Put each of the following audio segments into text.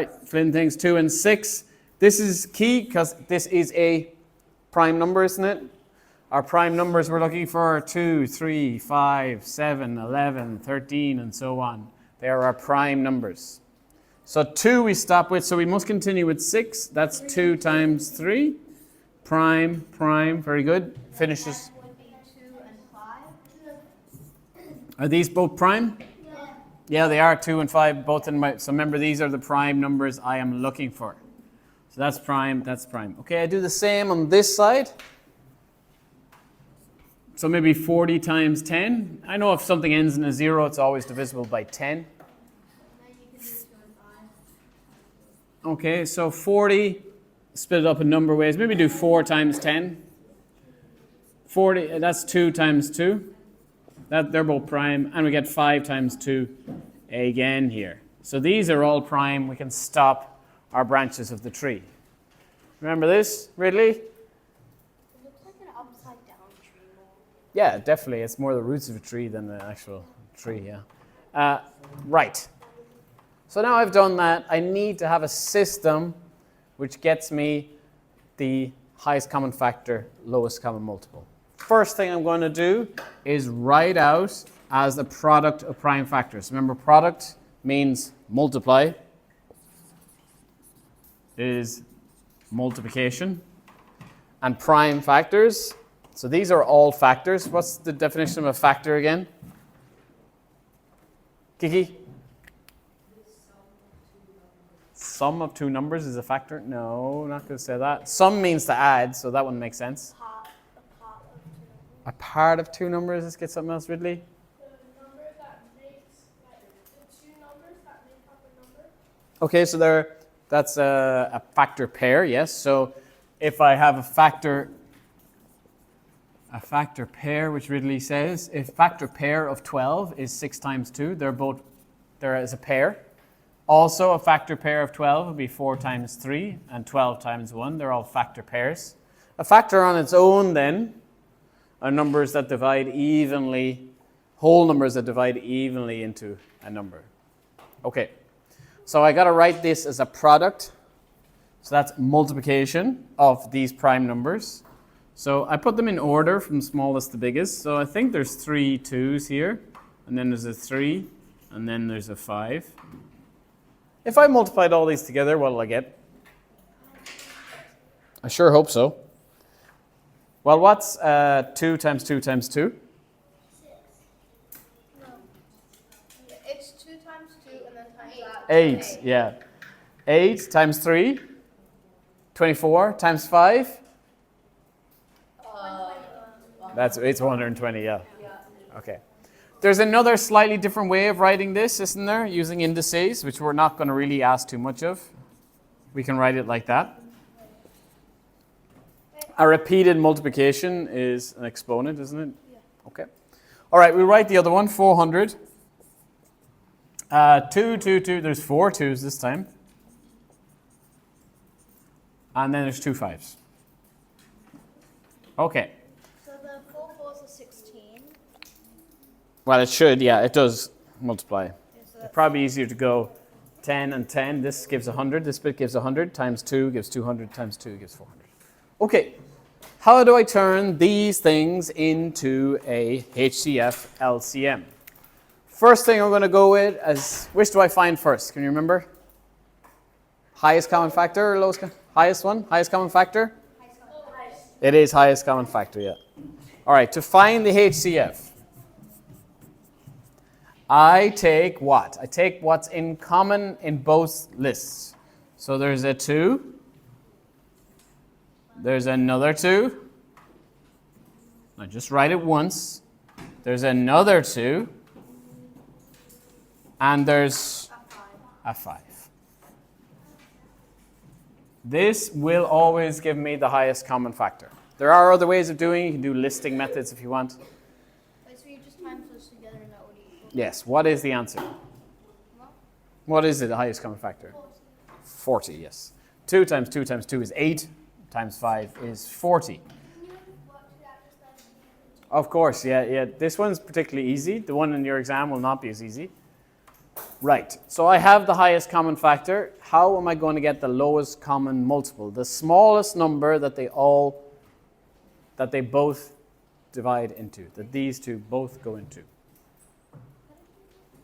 Flynn thinks 2 and 6. This is key because this is a prime number, isn't it? Our prime numbers we're looking for are 2, 3, 5, 7, 11, 13, and so on. They are our prime numbers. So 2 we stop with, so we must continue with 6. That's 2 times 3. Prime, very good. Finishes. Would be 2 and 5. Are these both prime? Yeah, they are 2 and 5, both in my, so remember these are the prime numbers I am looking for. So that's prime, that's prime. Okay, I do the same on this side. So maybe 40 times 10. I know if something ends in a 0, it's always divisible by 10. Okay, so 40, split it up a number of ways. Maybe do 4 times 10. 40, that's 2 times 2. They're both prime, and we get 5 times 2 again here. So these are all prime. We can stop our branches of the tree. Remember this, Ridley? It looks like an upside down tree more. Yeah, definitely. It's more the roots of a tree than the actual tree, yeah. Right. So now I've done that, I need to have a system which gets me the highest common factor, lowest common multiple. First thing I'm going to do is write out as a product of prime factors. Remember, product means multiply, is multiplication, and prime factors. So these are all factors. What's the definition of a factor again? Kiki? Sum of 2 numbers is a factor? No, not going to say that. Sum means to add, so that one makes sense. A part of 2 numbers. Let's get something else, Ridley. The number that makes, the 2 numbers that make up a number. Okay, so that's a factor pair, yes. So if I have a factor pair, which Ridley says, if factor pair of 12 is 6 times 2, there is a pair. Also, a factor pair of 12 would be 4 times 3 and 12 times 1. They're all factor pairs. A factor on its own, then, are numbers that divide evenly, whole numbers that divide evenly into a number. Okay, so I got to write this as a product. So that's multiplication of these prime numbers. So I put them in order from smallest to biggest. So I think there's 3 2s here, and then there's a 3, and then there's a 5. If I multiplied all these together, what will I get? I sure hope so. Well, what's 2 times 2 times 2? 6. No. It's 2 times 2 and then times that. 8, yeah. 8 times 3? 24 times 5? It's 120, yeah. Okay. There's another slightly different way of writing this, isn't there? Using indices, which we're not going to really ask too much of. We can write it like that. A repeated multiplication is an exponent, isn't it? Yeah. Okay. All right, we'll write the other one, 400. 2, 2, 2. There's 4 2s this time. And then there's 2 5s. Okay. So the 4 4s are 16. Well, it should, yeah, it does multiply. Yeah, so It's probably easier to go 10 and 10. This gives 100. This bit gives 100. Times 2 gives 200. Times 2 gives 400. Okay. How do I turn these things into a HCF LCM? First thing I'm going to go with is, which do I find first? Can you remember? Highest common factor or lowest? Highest one? Highest common factor? It is highest common factor, yeah. All right, to find the HCF, I take what? I take what's in common in both lists. So there's a 2. There's another 2. I just write it once. There's another 2. And there's a 5. This will always give me the highest common factor. There are other ways of doing it. You can do listing methods if you want. Wait, so you just times those together and that would equal? Yes. What is the answer? What is the highest common factor? 40, yes. 2 times 2 times 2 is 8. Times 5 is 40. Of course, yeah. This one's particularly easy. The one in your exam will not be as easy. Right, so I have the highest common factor. How am I going to get the lowest common multiple? The smallest number that they both divide into, that these two both go into.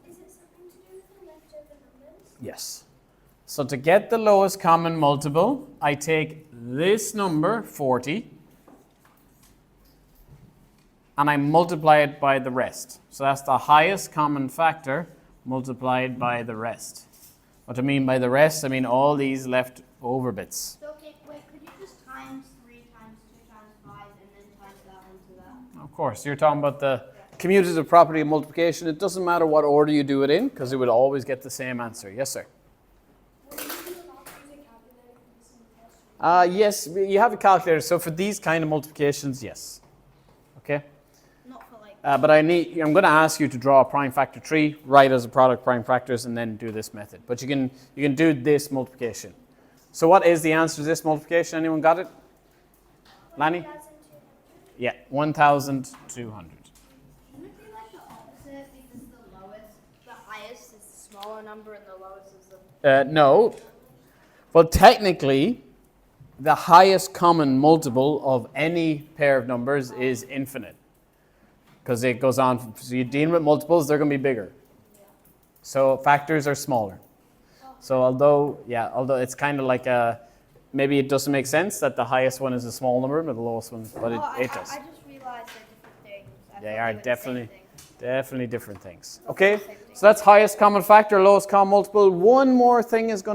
Is it something to do with the leftover numbers? Yes. So to get the lowest common multiple, I take this number, 40, and I multiply it by the rest. So that's the highest common factor multiplied by the rest. What I mean by the rest, I mean all these leftover bits. So, okay, wait, could you just times 3 times 2 times 5 and then times that into that? Of course, you're talking about the commutative property of multiplication. It doesn't matter what order you do it in, because it would always get the same answer. Yes, sir? Will you be allowed to use a calculator for this in the test? Yes, you have a calculator. So for these kind of multiplications, yes. Okay? Not for like. But I'm going to ask you to draw a prime factor tree, write as a product prime factors, and then do this method. But you can do this multiplication. So what is the answer to this multiplication? Anyone got it? Lanny? 1,200. Yeah, 1,200. Wouldn't it be like the opposite because the highest is the smaller number and the lowest is the. No. Well, technically, the highest common multiple of any pair of numbers is infinite. Because it goes on, so you're dealing with multiples, they're going to be bigger. So factors are smaller. So although it's kind of like maybe it doesn't make sense that the highest one is a small number, but the lowest one, but it does. I just realized they're different things. They are definitely different things. Okay, so that's highest common factor, lowest common multiple. One more thing is going to